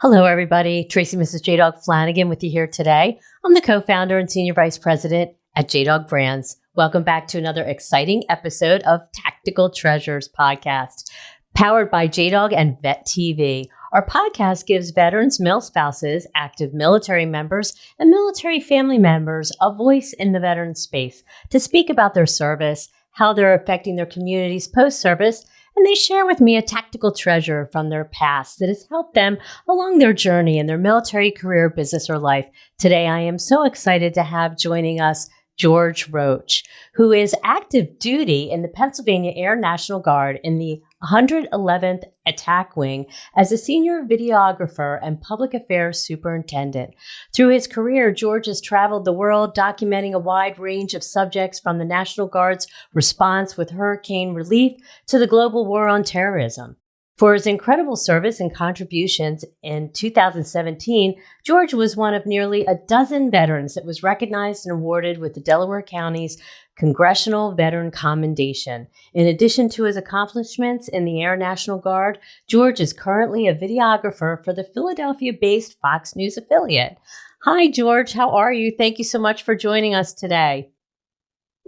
Hello, everybody. Tracy, Mrs. JDog Flanagan with you here today. I'm the co-founder and senior vice president at JDog Brands. Welcome back to another exciting episode of Tactical Treasures podcast, powered by JDog and Vet TV. Our podcast gives veterans, male spouses, active military members, and military family members a voice in the veteran space to speak about their service, how they're affecting their communities post-service, and they share with me a tactical treasure from their past that has helped them along their journey in their military career, business, or life. Today, I am so excited to have joining us George Roach, who is active duty in the Pennsylvania Air National Guard in the 111th Attack Wing as a senior videographer and public affairs superintendent. Through his career, George has traveled the world documenting a wide range of subjects from the National Guard's response with hurricane relief to the global war on terrorism. For his incredible service and contributions in 2017, George was one of nearly a dozen veterans that was recognized and awarded with the Delaware County's Congressional Veteran Commendation. In addition to his accomplishments in the Air National Guard, George is currently a videographer for the Philadelphia-based Fox News affiliate. Hi, George. How are you? Thank you so much for joining us today.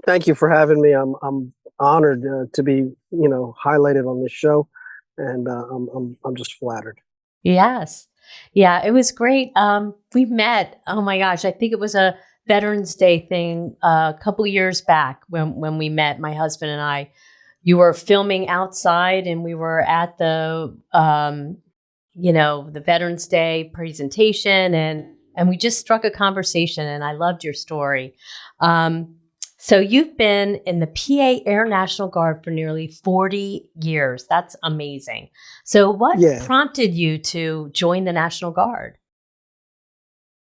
Thank you for having me. I'm honored to be, highlighted on this show. And I'm just flattered. Yes. Yeah, it was great. We met, oh my gosh, I think it was a Veterans Day thing a couple years back when we met, my husband and I. You were filming outside and we were at the, the Veterans Day presentation and we just struck a conversation and I loved your story. So you've been in the PA Air National Guard for nearly 40 years. That's amazing. So what prompted you to join the National Guard?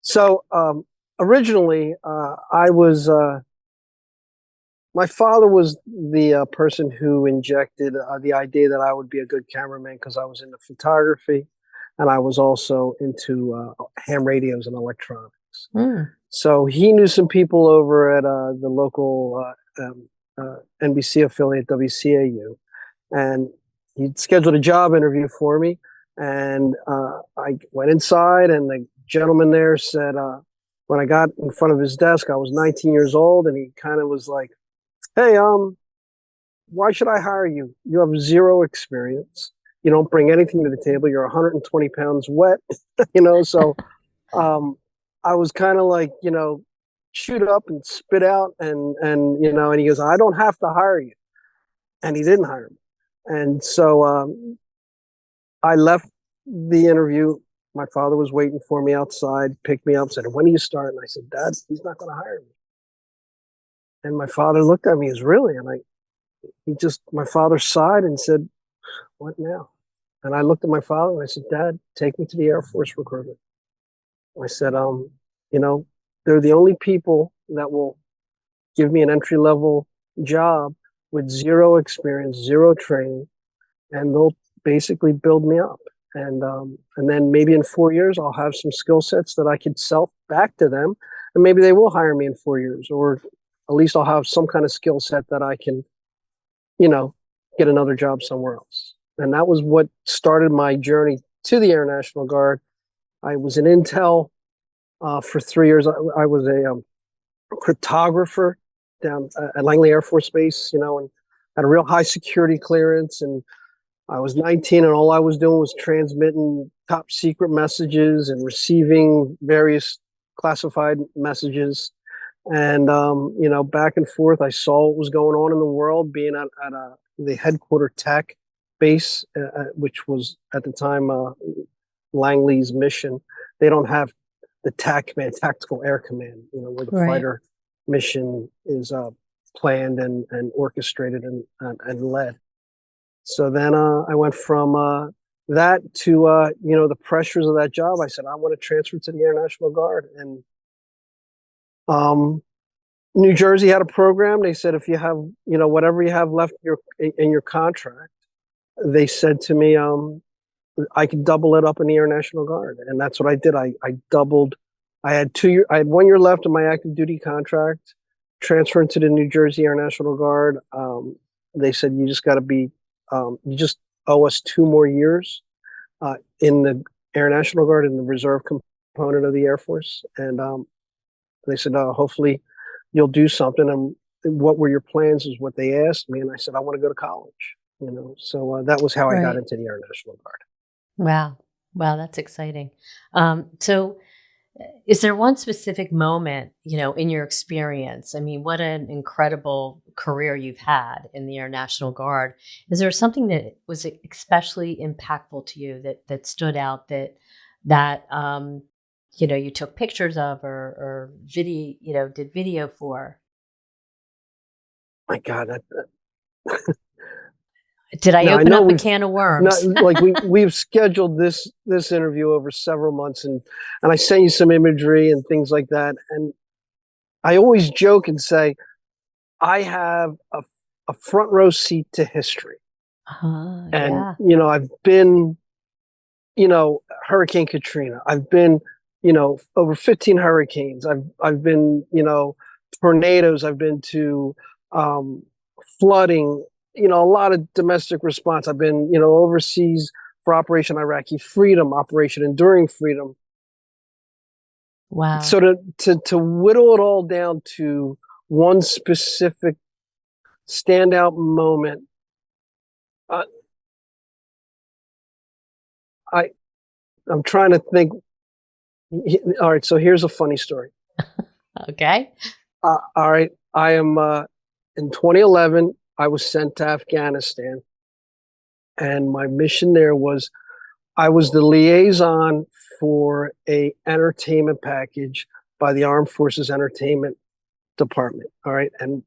So originally, I was, my father was the person who injected the idea that I would be a good cameraman because I was into photography and I was also into ham radios and electronics. Mm. So he knew some people over at the local NBC affiliate, WCAU, and he scheduled a job interview for me. And I went inside, and the gentleman there said, when I got in front of his desk, I was 19 years old, and he kind of was like, "Hey, why should I hire you? You have zero experience. You don't bring anything to the table. You're 120 pounds wet, So I was kind of like, shoot up and spit out and he goes, "I don't have to hire you." And he didn't hire me. And so I left the interview. My father was waiting for me outside, picked me up, said, "When do you start?" And I said, "Dad, he's not going to hire me." And my father looked at me as really, and my father sighed and said, "What now?" And I looked at my father and I said, "Dad, take me to the Air Force recruitment." I said, they're the only people that will give me an entry-level job with zero experience, zero training, and they'll basically build me up. And then maybe in 4 years, I'll have some skill sets that I could sell back to them, and maybe they will hire me in 4 years, or at least I'll have some kind of skill set that I can, get another job somewhere else. And that was what started my journey to the Air National Guard. I was in Intel for 3 years. I was a cryptographer down at Langley Air Force Base, and had a real high security clearance. And I was 19, and all I was doing was transmitting top secret messages and receiving various classified messages. And, back and forth, I saw what was going on in the world, being at the headquarter tech base, which was at the time Langley's mission. They don't have the TAC command, Tactical Air Command, where the fighter mission is planned and orchestrated and led. So then I went from that to, the pressures of that job. I said, I want to transfer to the Air National Guard. And New Jersey had a program. They said, if you have, whatever you have left in your contract, they said to me, I could double it up in the Air National Guard. And that's what I did. I doubled. I had 1 year left of my active duty contract, transferred to the New Jersey Air National Guard. They said, you just got to be, you just owe us 2 more years in the Air National Guard in the reserve component of the Air Force. And they said, hopefully you'll do something. And what were your plans is what they asked me. And I said, I want to go to college, So that was how I got Right. into the Air National Guard. Wow. Wow, that's exciting. So is there one specific moment, in your experience? I mean, what an incredible career you've had in the Air National Guard. Is there something that was especially impactful to you that stood out that you took pictures of or video, did video for? My God, Did I now I open know up a we've can of not worms? like we've scheduled this interview over several months, and I sent you some imagery and things like that. And I always joke and say I have a front row seat to history. And Yeah. I've been, Hurricane Katrina. I've been, over 15 hurricanes. I've been, tornadoes. I've been to flooding. A lot of domestic response. I've been, overseas for Operation Iraqi Freedom, Operation Enduring Freedom. Wow. So to whittle it all down to one specific standout moment, I'm trying to think. All right, so here's a funny story. Okay. All right, I am in 2011. I was sent to Afghanistan, and my mission there was I was the liaison for a entertainment package by the Armed Forces Entertainment Department. All right, and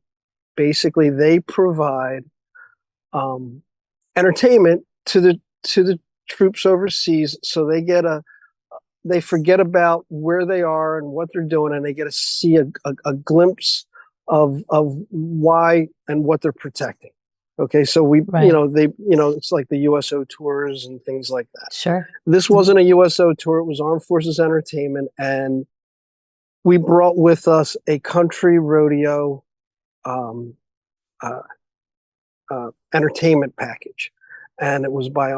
basically they provide entertainment to the troops overseas, so they forget about where they are and what they're doing, and they get to see a glimpse of why and what they're protecting. Okay, so Right. it's like the USO tours and things like that. Sure. This wasn't a USO tour; it was Armed Forces Entertainment, and we brought with us a country rodeo um, uh, entertainment package, and it was by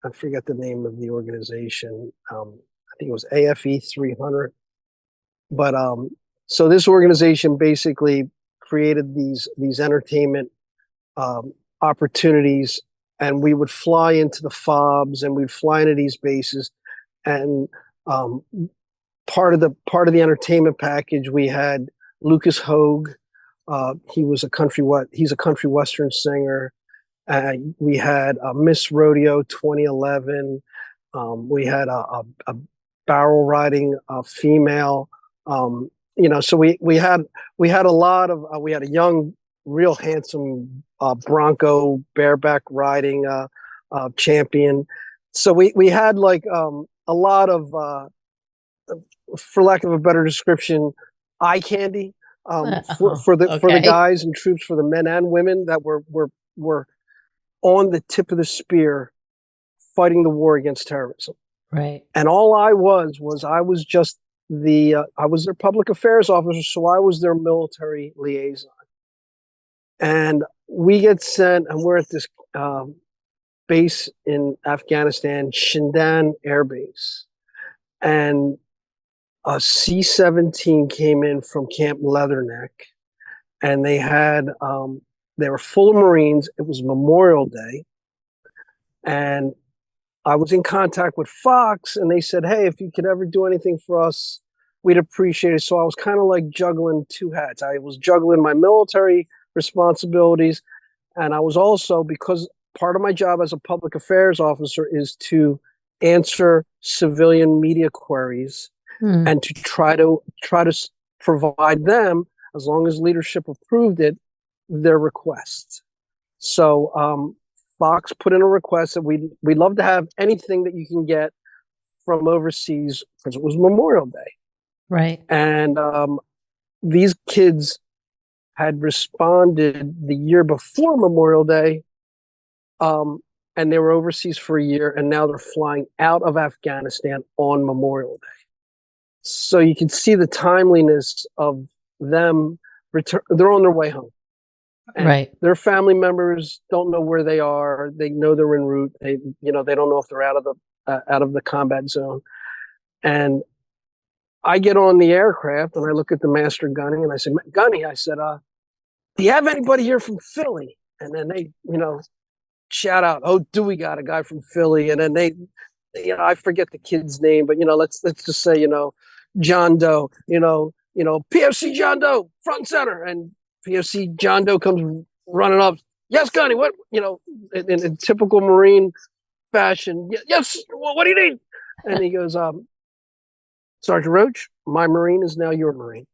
I forget the name of the organization. I think it was AFE 300. But so this organization basically created these entertainment opportunities, and we would fly into the FOBs and we'd fly into these bases. And um, part of the entertainment package, we had Lucas Hogue. He's a country western singer. We had Miss Rodeo 2011. We had a barrel riding female. So we had a lot of we had a young, real handsome Bronco bareback riding champion. So we had like a lot of, for lack of a better description, eye candy for the Okay. guys and troops, for the men and women that were on the tip of the spear fighting the war against terrorism. Right. And all I was just I was their public affairs officer, so I was their military liaison. And we get sent, and we're at this base in Afghanistan, Shindan Air Base. And a C-17 came in from Camp Leatherneck, and they were full of Marines. It was Memorial Day, and I was in contact with Fox, and they said, hey, if you could ever do anything for us, we'd appreciate it. So I was kind of like juggling two hats. I was juggling my military responsibilities, and I was also, because part of my job as a public affairs officer is to answer civilian media queries and to try to provide them, as long as leadership approved it, their requests. So Fox put in a request that we'd love to have anything that you can get from overseas, because it was Memorial Day. Right. And these kids had responded the year before Memorial Day, and they were overseas for a year, and now they're flying out of Afghanistan on Memorial Day. So you can see the timeliness of them return. They're on their way home. And right. their family members don't know where they are. They know they're en route. They don't know if they're out of out of the combat zone. And I get on the aircraft and I look at the master gunny and I said, Gunny, I said, do you have anybody here from Philly? And then they, shout out, oh, do we got a guy from Philly? And then they, I forget the kid's name, but let's just say, John Doe, PFC John Doe, front and center. And PFC John Doe comes running up. Yes, Gunny, what, in typical Marine fashion. Yes, what do you need? And he goes, Sergeant Roach, my Marine is now your Marine.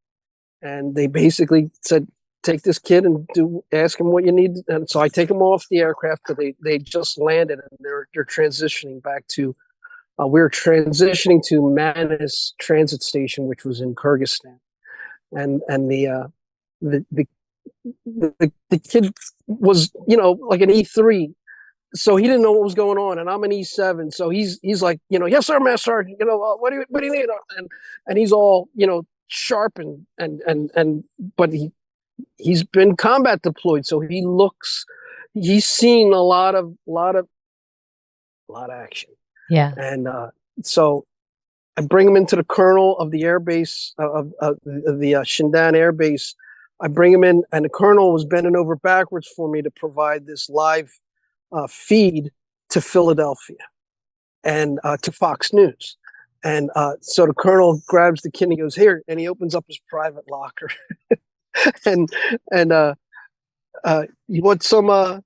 And they basically said, take this kid and ask him what you need. And so I take him off the aircraft because they just landed and they're transitioning back to, we're transitioning to Manis Transit Station, which was in Kyrgyzstan. And the kid was, like an E3. So he didn't know what was going on, and I'm an E7. So he's like, yes, sir, Master Sergeant. What do you need? And he's all, sharp and but he's been combat deployed, so he's seen a lot of action. Yeah. And so I bring him into the colonel of the air base of the Shindan Air Base. I bring him in, and the colonel was bending over backwards for me to provide this live feed to Philadelphia and to Fox News. And so the colonel grabs the kid and he goes, here, and he opens up his private locker. and you want some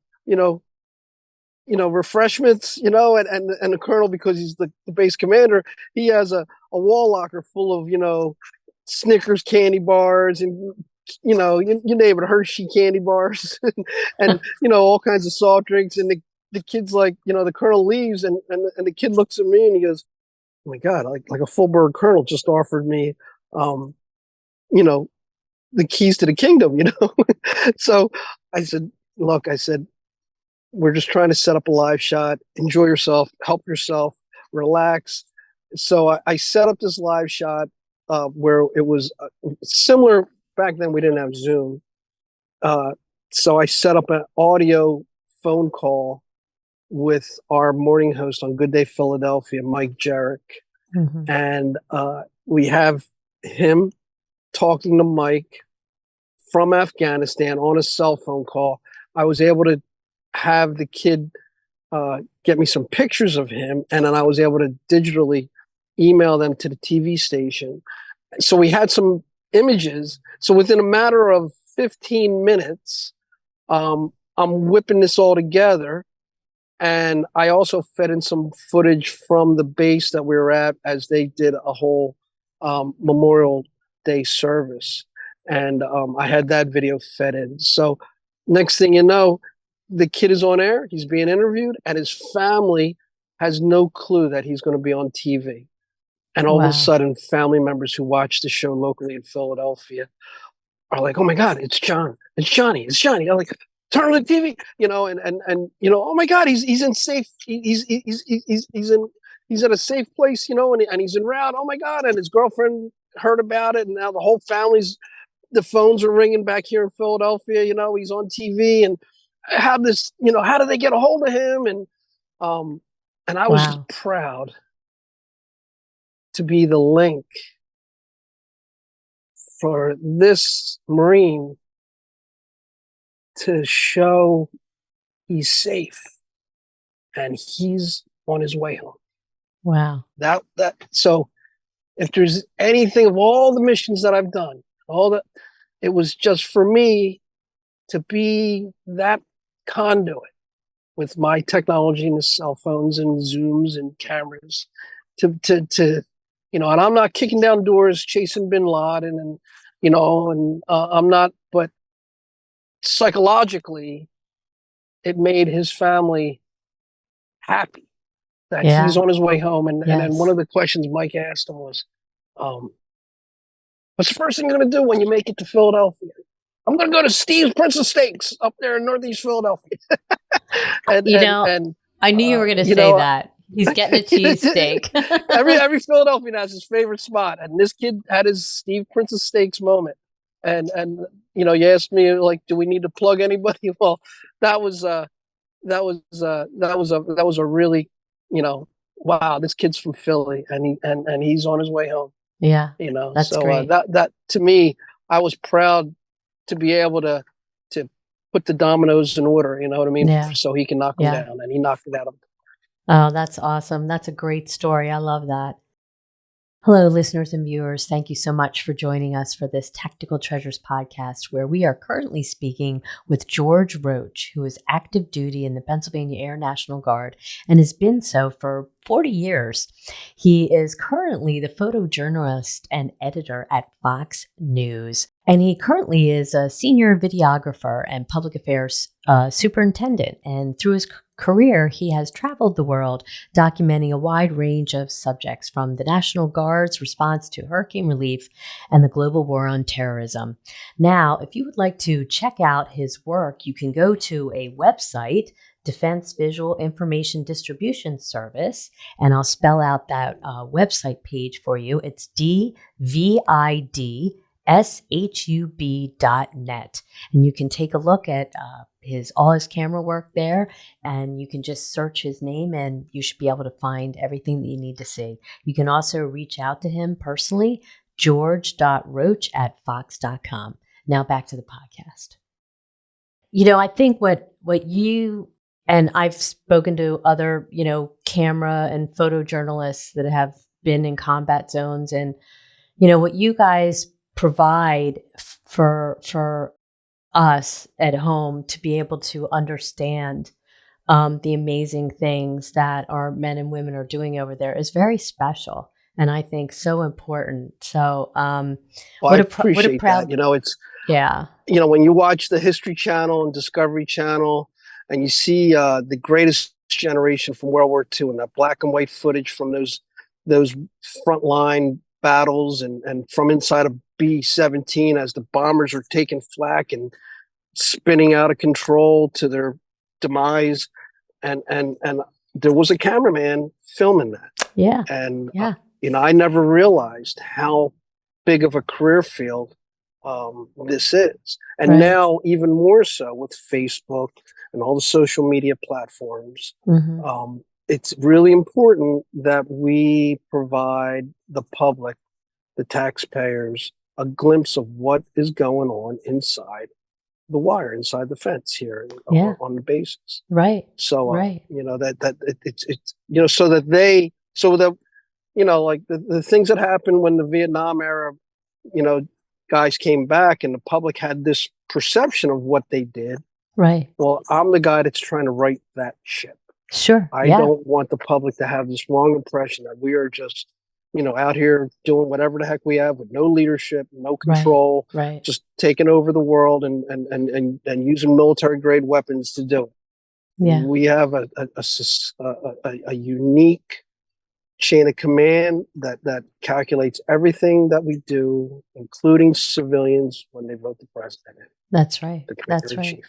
refreshments, and the colonel, because he's the base commander, he has a wall locker full of Snickers candy bars and you name it, Hershey candy bars and all kinds of soft drinks. And the kid's like, the colonel leaves and the kid looks at me and he goes, oh my God, like a full bird colonel just offered me the keys to the kingdom, So I said, look, we're just trying to set up a live shot, enjoy yourself, help yourself, relax. So I set up this live shot where it was similar. Back then we didn't have Zoom. So I set up an audio phone call with our morning host on Good Day Philadelphia, Mike Jarek. Mm-hmm. And we have him talking to Mike from Afghanistan on a cell phone call. I was able to have the kid get me some pictures of him, and then I was able to digitally email them to the TV station. So we had some images. So within a matter of 15 minutes, I'm whipping this all together. And I also fed in some footage from the base that we were at as they did a whole Memorial Day service. And I had that video fed in. So next thing you know, the kid is on air, he's being interviewed, and his family has no clue that he's going to be on TV. And all of a sudden, family members who watch the show locally in Philadelphia are like, oh my God, it's John. It's Johnny. It's Johnny. I'm like, turn on the TV, and oh my God, he's in safe. He's at a safe place, and he's en route. Oh my God. And his girlfriend heard about it. And now the whole family's, the phones are ringing back here in Philadelphia. He's on TV, and how do they get a hold of him? And I was just proud to be the link for this Marine to show he's safe and he's on his way home. Wow. So if there's anything of all the missions that I've done, it was just for me to be that conduit with my technology and the cell phones and Zooms and cameras to and I'm not kicking down doors, chasing bin Laden I'm not, but psychologically it made his family happy that he's on his way home. And then one of the questions Mike asked him was, what's the first thing you're going to do when you make it to Philadelphia? I'm going to go to Steve's Princess Steaks up there in Northeast Philadelphia. I knew you were going to say that. He's getting a cheesesteak. every Philadelphian has his favorite spot, and this kid had his Steve Princess Steaks moment. And you asked me, like, do we need to plug anybody? Well, that was a really wow, this kid's from Philly, and he's on his way home. Yeah, that's So great. that to me, I was proud to be able to put the dominoes in order. You know what I mean? Yeah, So he can knock them yeah. down, and he knocked it out of. Oh, that's awesome. That's a great story. I love that. Hello, listeners and viewers. Thank you so much for joining us for this Tactical Treasures podcast, where we are currently speaking with George Roach, who is active duty in the Pennsylvania Air National Guard and has been so for 40 years. He is currently the photojournalist and editor at Fox News, and he currently is a senior videographer and public affairs superintendent. And through his career, he has traveled the world documenting a wide range of subjects, from the National Guard's response to hurricane relief and the global war on terrorism. Now, if you would like to check out his work, you can go to a website, Defense Visual Information Distribution Service, and I'll spell out that website page for you. It's DVIDSHUB.net. And you can take a look at all his camera work there, and you can just search his name and you should be able to find everything that you need to see. You can also reach out to him personally, george.roach@fox.com. Now back to the podcast. I think what you, and I've spoken to other, camera and photojournalists that have been in combat zones, and what you guys provide for us at home to be able to understand the amazing things that our men and women are doing over there is very special, and I think so important. So, Well, I appreciate that. It's yeah, when you watch the History Channel and Discovery Channel, and you see the greatest generation from World War II and that black and white footage from those frontline battles, and from inside of B-17 as the bombers are taking flak and spinning out of control to their demise, and there was a cameraman filming that. yeah, And yeah, I never realized how big of a career field this is, and right. now even more so with Facebook and all the social media platforms. Mm-hmm. It's really important that we provide the public, the taxpayers, a glimpse of what is going on inside the wire, inside the fence here on the bases. Right. So, right. it's so that like the things that happened when the Vietnam era, guys came back and the public had this perception of what they did. Right. Well, I'm the guy that's trying to right that ship. Sure. I don't want the public to have this wrong impression that we are just, out here doing whatever the heck we have with no leadership, no control, right. just taking over the world and using military grade weapons to do it. Yeah. We have a unique chain of command that calculates everything that we do, including civilians when they vote the president. That's right. That's right. Chief.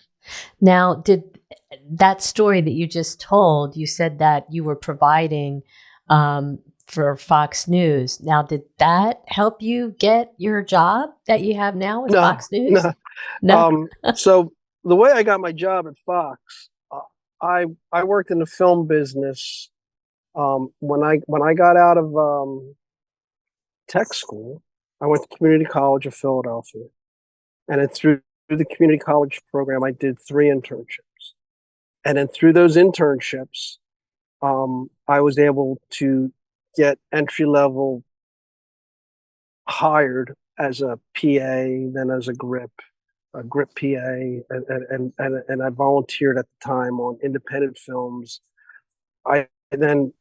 Now, did that story that you just told, you said that you were providing for Fox News. Now, did that help you get your job that you have now with Fox News? No. So the way I got my job at Fox, I worked in the film business. When I got out of tech school, I went to Community College of Philadelphia, and then through the community college program, I did 3 internships, and then through those internships, I was able to get entry level hired as a PA, then as a grip PA, and I volunteered at the time on independent films. And then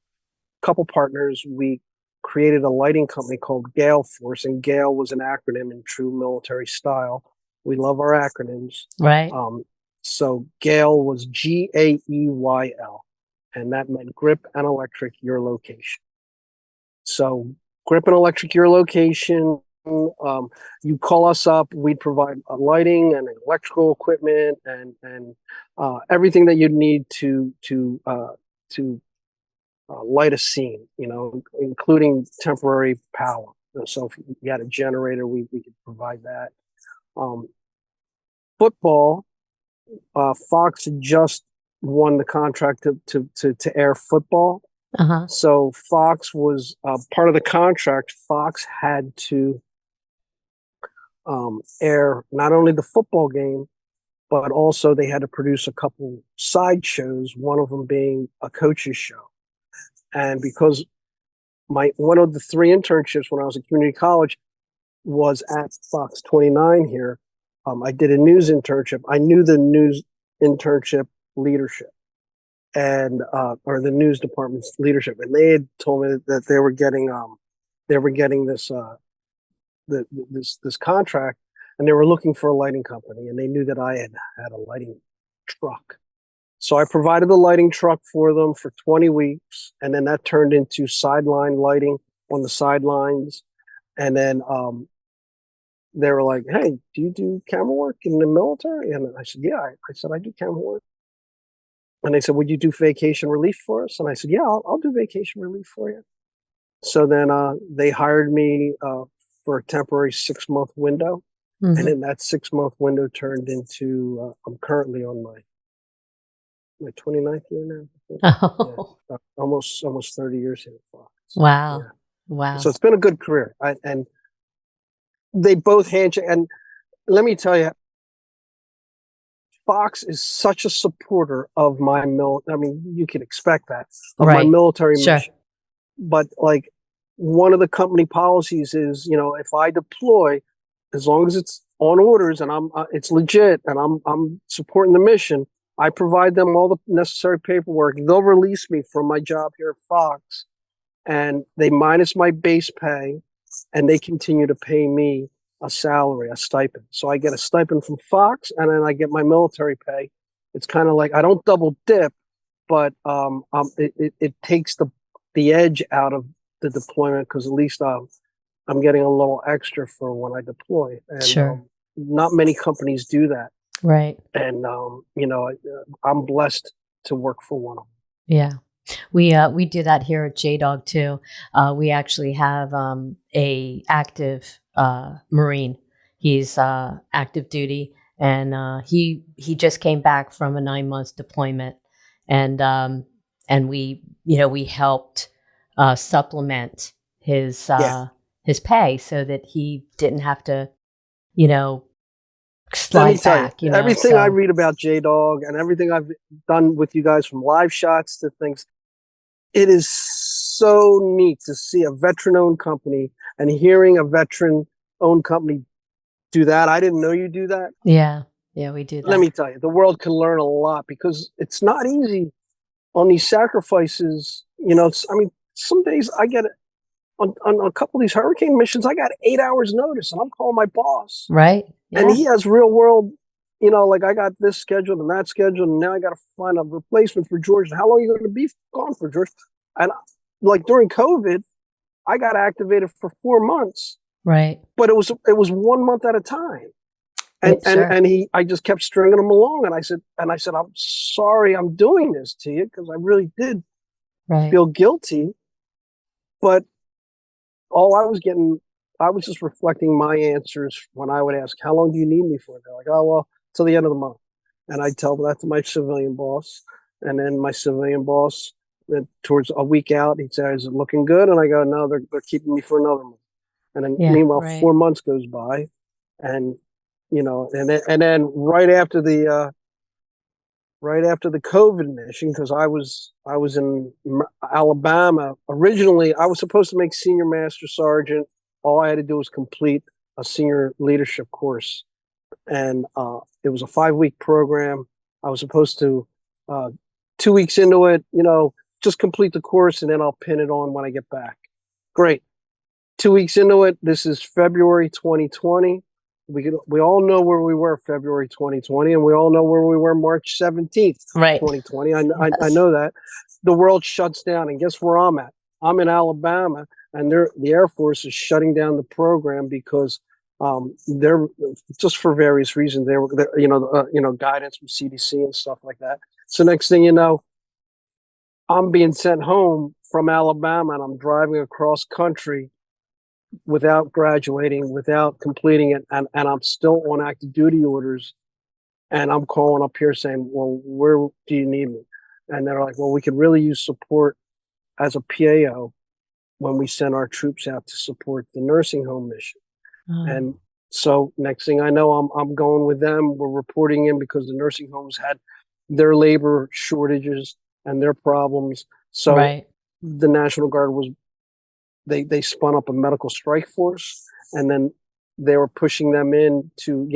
a couple partners, we created a lighting company called Gale Force, and Gale was an acronym in true military style. We love our acronyms. Right. So Gale was GAEYL, and that meant grip and electric, your location. So grip and electric, your location. You call us up, we'd provide lighting and electrical equipment and everything that you'd need to light a scene, including temporary power. So if you had a generator, we could provide that. Football, Fox had just won the contract to air football, Uh-huh. So Fox was part of the contract. Fox had to air not only the football game, but also they had to produce a couple side shows, one of them being a coach's show. And because one of the three internships when I was at community college was at Fox 29 here, I did a news internship. I knew the news internship leadership and or the news department's leadership, and they had told me that they were getting this this contract, and they were looking for a lighting company, and they knew that I had a lighting truck. So I provided the lighting truck for them for 20 weeks, and then that turned into sideline lighting on the sidelines. And then they were like, "Hey, do you do camera work in the military?" And I said, "Yeah." I said, "I do camera work." And they said, "Would you do vacation relief for us?" And I said, "Yeah, I'll do vacation relief for you." So then they hired me for a temporary 6-month window. Mm-hmm. And then that 6-month window turned into, I'm currently on my 29th year now. Oh. Yeah, almost 30 years here at Fox. Wow. Yeah. Wow. So it's been a good career. And they both handshake. And let me tell you, Fox is such a supporter of my I mean, you can expect that, of my military mission. But like, one of the company policies is, if I deploy, as long as it's on orders and it's legit and I'm supporting the mission, I provide them all the necessary paperwork. They'll release me from my job here at Fox, and they minus my base pay, and they continue to pay me a salary, a stipend. So I get a stipend from Fox, and then I get my military pay. It's kind of like I don't double dip, but it takes the edge out of the deployment, because at least I'm getting a little extra for when I deploy. And not many companies do that. Right. And I'm blessed to work for one of them. Yeah. We do that here at JDog too. We actually have a active Marine. He's active duty, and he just came back from a 9-month deployment, and we helped supplement his pay so that he didn't have to slide back. Everything I read about JDog and everything I've done with you guys, from live shots to things, it is so neat to see a veteran-owned company and hearing a veteran-owned company do that. I didn't know you do that. Yeah, we do that. Let me tell you, the world can learn a lot, because it's not easy on these sacrifices. Some days I get on a couple of these hurricane missions, I got 8 hours notice, and I'm calling my boss. Right. Yeah. And he has real world, like, I got this scheduled and that scheduled, and now I got to find a replacement for George. How long are you going to be gone for, George? And like during COVID, I got activated for 4 months. Right. But it was 1 month at a time. And I just kept stringing him along. And I said, "I'm sorry I'm doing this to you, because I really did feel guilty." But all I was just reflecting my answers when I would ask, "How long do you need me for?" They're like, "Oh, well, till the end of the month." And I'd tell that to my civilian boss. And then my civilian boss, then towards a week out, he'd say, "Is it looking good?" And I go, "No, they're keeping me for another month." And then meanwhile, 4 months goes by, and and then right after the COVID mission, because I was in Alabama. Originally, I was supposed to make senior master sergeant. All I had to do was complete a senior leadership course, and it was a 5-week program. I was supposed to 2 weeks into it, just complete the course, and then I'll pin it on when I get back. Great. 2 weeks into it, this is February 2020. We all know where we were February 2020, and we all know where we were March 17th, 2020. I know that. The world shuts down, and guess where I'm at? I'm in Alabama, and the Air Force is shutting down the program because they're just for various reasons. They were, guidance from CDC and stuff like that. So next thing you know, I'm being sent home from Alabama, and I'm driving across country without graduating, without completing it, and I'm still on active duty orders. And I'm calling up here saying, "Well, where do you need me?" And they're like, "Well, we could really use support as a PAO when we sent our troops out to support the nursing home mission. And so next thing I know, I'm going with them. We're reporting in because the nursing homes had their labor shortages and their problems. So Right. the National Guard was, they spun up a medical strike force, and then they were pushing them in to,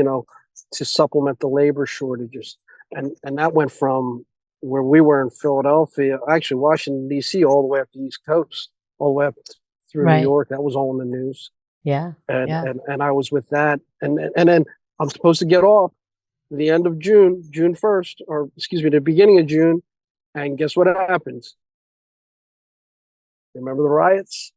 to supplement the labor shortages. And that went from where we were in Philadelphia, actually Washington, D.C., all the way up the East Coast, all the way up through New Right. York. That was all in the news. Yeah. And I was with that. And then I'm supposed to get off the end of June, June 1st, or excuse me, the beginning of June. And guess what happens? Remember the riots?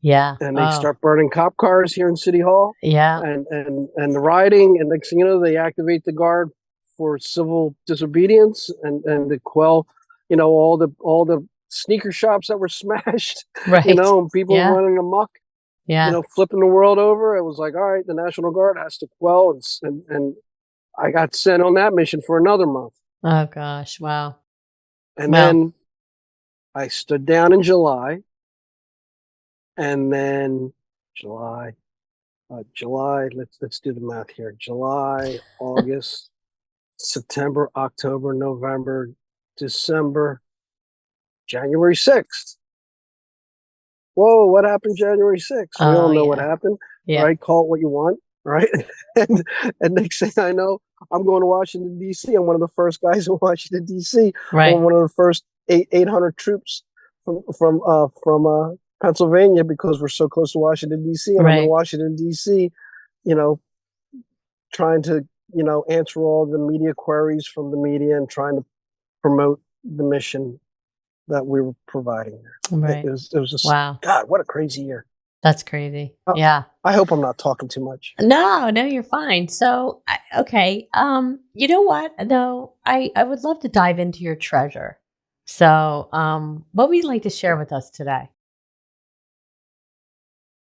Yeah. And they start burning cop cars here in City Hall. Yeah. And the rioting, and next thing you know, they activate the Guard for civil disobedience and to quell, all the sneaker shops that were smashed, Right. and people Yeah. running amok, Yeah. flipping the world over. It was like, all right, the National Guard has to quell, and I got sent on that mission for another month. Oh gosh. Wow. And Well, then I stood down in July, and then July, let's do the math here. July, August, September, October, November, December, January 6th. Whoa, what happened January 6th? We all know what happened, right? Call it what you want, right? and next thing I know, I'm going to Washington, D.C. I'm one of the first guys in Washington, D.C. Right. I'm one of the first 800 troops from Pennsylvania, because we're so close to Washington, D.C. And I'm in Washington, D.C., trying to, answer all the media queries from the media and trying to promote the mission that we were providing there. Right. It was just, wow. God, what a crazy year. That's crazy. Yeah. I hope I'm not talking too much. No, you're fine. So, okay. You know what though? I would love to dive into your treasure. So, what would you like to share with us today?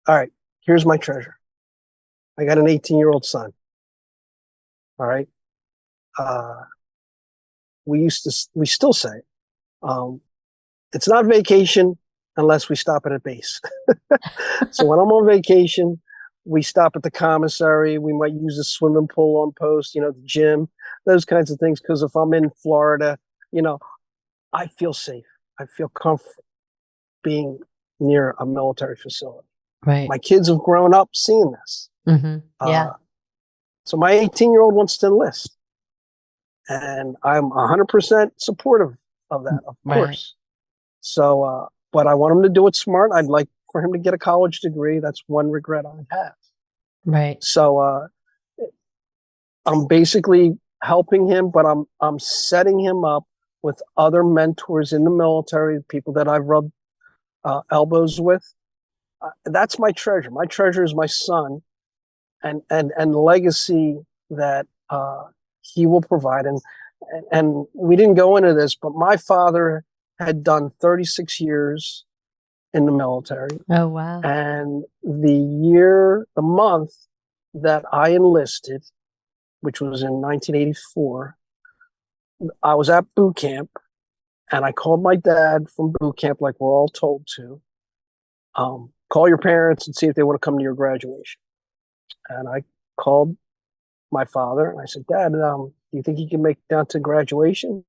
All right. Here's my treasure. I got an 18-year-old son. All right. We still say, it's not vacation unless we stop at a base. So when I'm on vacation, we stop at the commissary. We might use the swimming pool on post, the gym, those kinds of things. Because if I'm in Florida, I feel safe. I feel comfort being near a military facility. Right. My kids have grown up seeing this. Mm-hmm. Yeah. So my 18-year-old wants to enlist, and I'm 100% supportive of that, of course. So, but I want him to do it smart. I'd like for him to get a college degree. That's one regret I have. Right. So, I'm basically helping him, but I'm setting him up with other mentors in the military, people that I've rubbed elbows with. That's my treasure. My treasure is my son, and the legacy that he will provide. And we didn't go into this, but my father had done 36 years in the military. Oh, wow. And the month that I enlisted, which was in 1984, I was at boot camp, and I called my dad from boot camp, like we're all told to, call your parents and see if they want to come to your graduation. And I called my father, and I said, Dad, do you think you can make it down to graduation?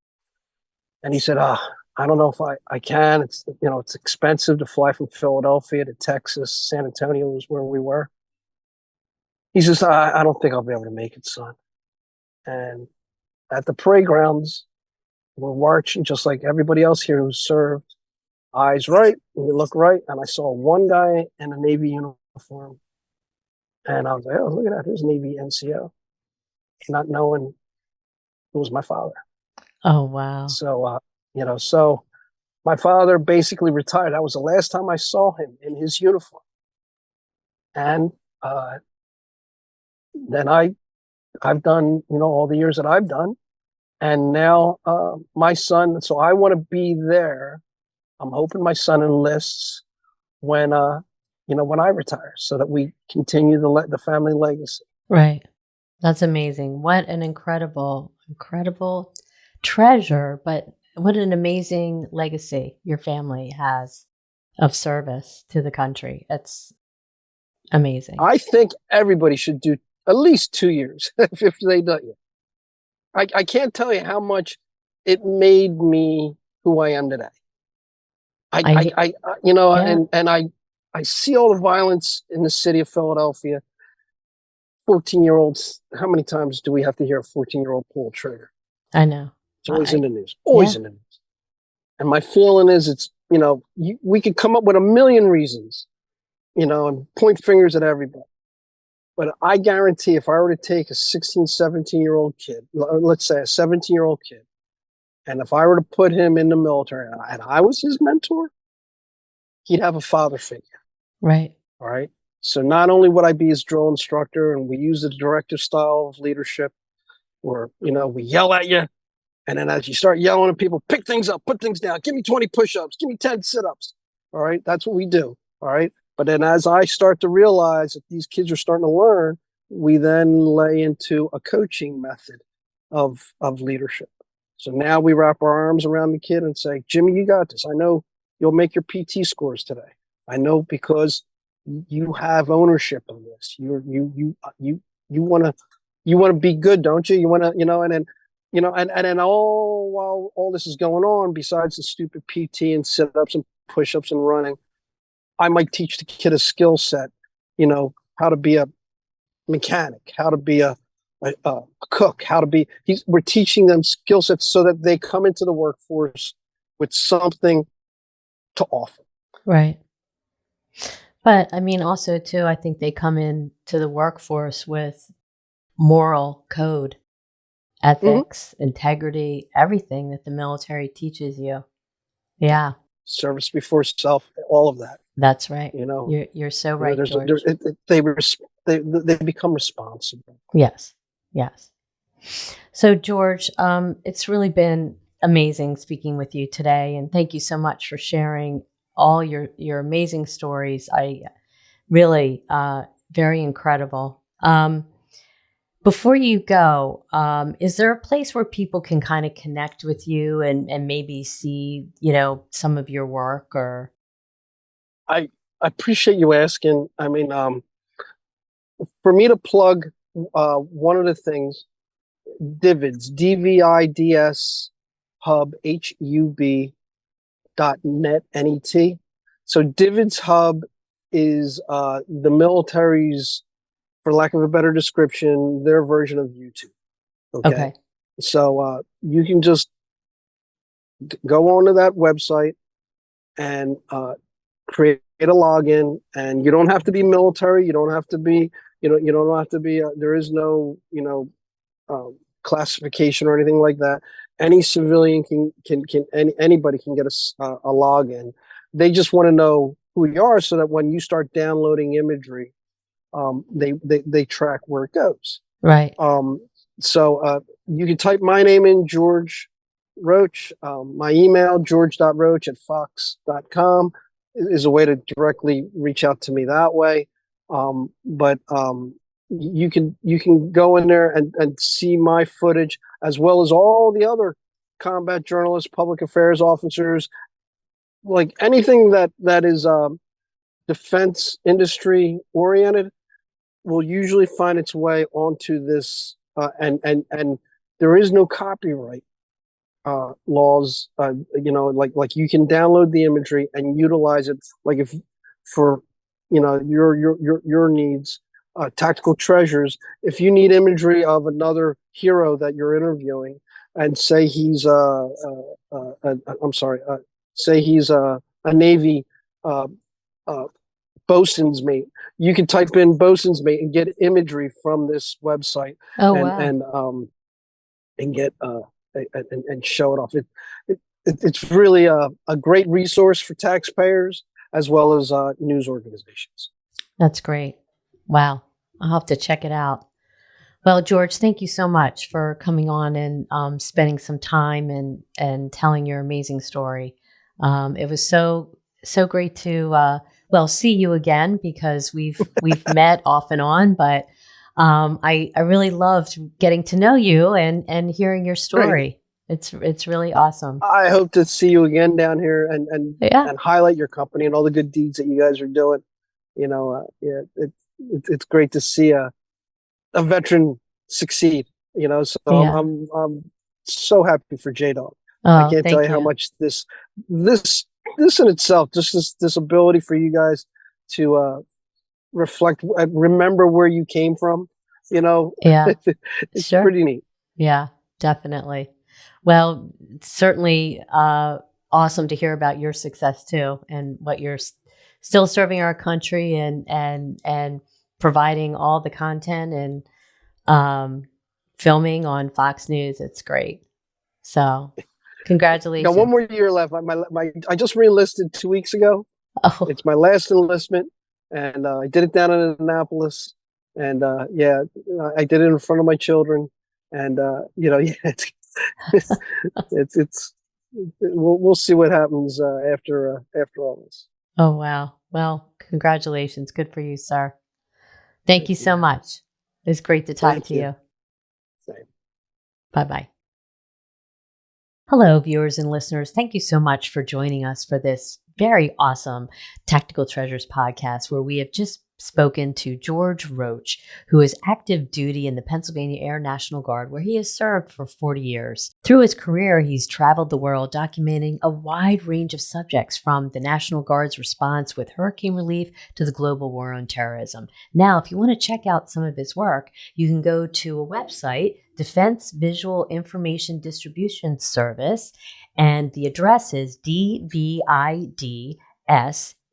And he said, I don't know if I can. It's, it's expensive to fly from Philadelphia to Texas. San Antonio was where we were. He says, I don't think I'll be able to make it, son. And at the parade grounds, we're marching just like everybody else here who served. Eyes right, and you look right, and I saw one guy in a Navy uniform. And I was like, oh, look at that. There's Navy NCO. Not knowing it was my father. Oh, wow. So, so my father basically retired. That was the last time I saw him in his uniform. And then I've done, all the years that I've done. And now my son, so I want to be there. I'm hoping my son enlists when when I retire, so that we continue the family legacy. Right. That's amazing. What an incredible treasure. But what an amazing legacy your family has of service to the country. It's amazing. I think everybody should do at least 2 years if they don't. I can't tell you how much it made me who I am today. Yeah. And I see all the violence in the city of Philadelphia. 14-year-olds. How many times do we have to hear a 14-year-old pull a trigger? I know. It's always in the news. Always in the news. And my feeling is, it's we could come up with a million reasons, and point fingers at everybody. But I guarantee, if I were to take a 16, 17-year-old kid, let's say a 17-year-old kid, and if I were to put him in the military and I was his mentor, he'd have a father figure. Right. All right. So not only would I be his drill instructor, and we use the directive style of leadership where, we yell at you. And then as you start yelling at people, pick things up, put things down, give me 20 push-ups, give me 10 sit-ups. All right. That's what we do. All right. But then as I start to realize that these kids are starting to learn, we then lay into a coaching method of leadership. So now we wrap our arms around the kid and say, Jimmy, you got this. I know you'll make your PT scores today. I know, because you have ownership of this. You want to be good, don't you? You want to, and then while all this is going on, besides the stupid PT and sit-ups and push-ups and running, I might teach the kid a skill set, how to be a mechanic, how to be a cook, we're teaching them skill sets so that they come into the workforce with something to offer. Right. But I mean, also too, I think they come into the workforce with moral code, ethics, integrity, everything that the military teaches you. Yeah. Service before self, all of that. That's right. You're so right, George. They become responsible. Yes. Yes. So George, it's really been amazing speaking with you today, and thank you so much for sharing all your amazing stories. I really very incredible. Before you go, is there a place where people can kind of connect with you and maybe see, some of your work? Or I appreciate you asking. I mean, for me to plug one of the things, Divids, DVIDS hub, HUB.net, NET. So Divids Hub is the military's, for lack of a better description, their version of YouTube. Okay. So you can just go onto that website and create a login, and you don't have to be military. You don't have to be, you don't have to be, there is no, classification or anything like that. Any civilian anybody can get a login. They just want to know who you are, so that when you start downloading imagery, they track where it goes. Right. So you can type my name in, George Roach. My email, george.roach@fox.com, is a way to directly reach out to me that way. But you can go in there and see my footage, as well as all the other combat journalists, public affairs officers, like anything that is defense industry oriented will usually find its way onto this, and there is no copyright laws. Like you can download the imagery and utilize it, like if for your needs. Tactical treasures. If you need imagery of another hero that you're interviewing, and say he's say he's a Navy bosun's mate, you can type in bosun's mate and get imagery from this website. Oh, and wow. and get and show it off. It's really a great resource for taxpayers as well as news organizations. That's great. Wow. I'll have to check it out. Well, George, thank you so much for coming on and spending some time and telling your amazing story. It was so great to see you again, because we've met off and on, but I really loved getting to know you and hearing your story. It's really awesome. I hope to see you again down here Yeah. and highlight your company and all the good deeds that you guys are doing. Yeah, it's great to see a veteran succeed. So Yeah. I'm so happy for JDog. I Oh, can't tell thank you how you. much this in itself, just this ability for you guys to reflect, remember where you came from. Yeah. It's Sure. pretty neat. Yeah, definitely. Well, it's certainly awesome to hear about your success too, and what you're still serving our country and providing all the content and filming on Fox News. It's great. So, Got one congratulations. more year left. I just re-enlisted 2 weeks ago. Oh, It's my last enlistment, and I did it down in Annapolis. And yeah, I did it in front of my children. And yeah, it's we'll see what happens after all this. oh wow. Well, congratulations. Good for you, sir. Thank you so much. It's great to talk Thank to you. you. Same. Bye bye. Hello, viewers and listeners. Thank you so much for joining us for this very awesome Tactical Treasures podcast, where we have just spoken to George Roach, who is active duty in the Pennsylvania Air National Guard, where he has served for 40 years. Through his career, he's traveled the world documenting a wide range of subjects, from the National Guard's response with hurricane relief to the global war on terrorism. Now, if you want to check out some of his work, you can go to a website, Defense Visual Information Distribution Service, and the address is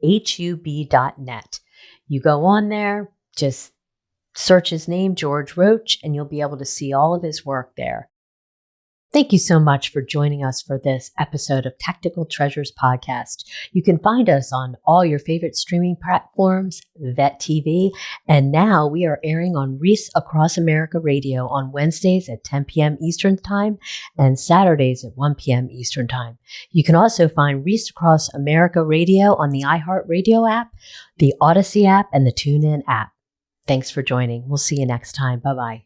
dvidshub.net. You go on there, just search his name, George Roach, and you'll be able to see all of his work there. Thank you so much for joining us for this episode of Tactical Treasures Podcast. You can find us on all your favorite streaming platforms, Vet TV, and now we are airing on Reese Across America Radio on Wednesdays at 10 p.m. Eastern Time and Saturdays at 1 p.m. Eastern Time. You can also find Reese Across America Radio on the iHeartRadio app, the Odyssey app, and the TuneIn app. Thanks for joining. We'll see you next time. Bye-bye.